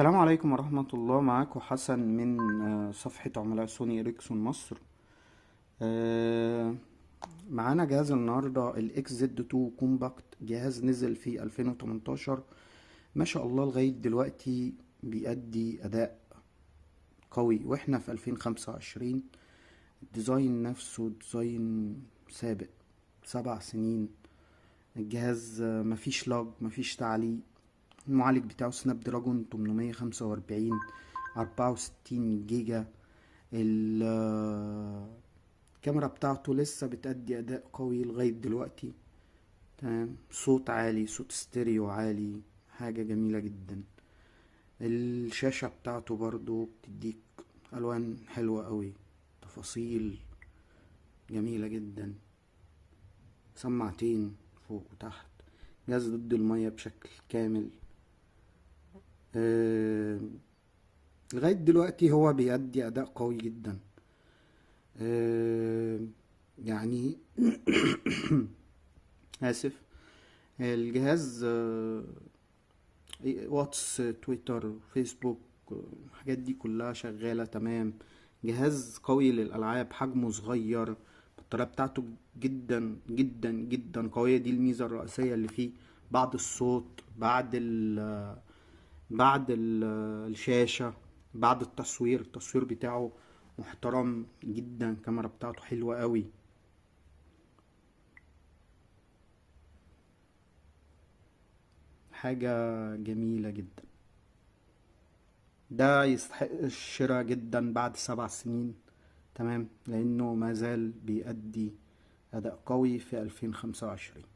السلام عليكم ورحمة الله. معاكم حسن من صفحة عملاء سوني إريكسون مصر. آه، معانا جهاز النهاردة الاكس زد 2 كومباكت. جهاز نزل في 2018. ما شاء الله لغاية دلوقتي بيأدي أداء قوي، واحنا في 2025. الديزاين نفسه ديزاين سابق 7 سنين. الجهاز مفيش لاج، مفيش تعليق. المعالج بتاعه سناب دراجون 845، 64 جيجا. الكاميرا بتاعته لسه بتأدي أداء قوي لغاية دلوقتي. تمام، صوت عالي، صوت ستيريو عالي، حاجة جميلة جدا. الشاشة بتاعته برضو بتديك ألوان حلوة قوي، تفاصيل جميلة جدا. سماعتين فوق وتحت، جهاز ضد المية بشكل كامل. آه، لغاية دلوقتي هو بيأدي أداء قوي جدا. آه، يعني آسف. الجهاز واتس، تويتر، فيسبوك، الحاجات دي كلها شغالة تمام. جهاز قوي للألعاب، حجمه صغير، البطارية بتاعته جدا جدا جدا قوية. دي الميزة الرئيسية اللي فيه. بعد الصوت، بعد الشاشة، بعد التصوير بتاعه محترم جدا. الكاميرا بتاعته حلوة قوي، حاجة جميلة جدا. ده يستحق الشراء جدا بعد 7 سنين. تمام، لأنه ما زال بيأدي أداء قوي في 2025.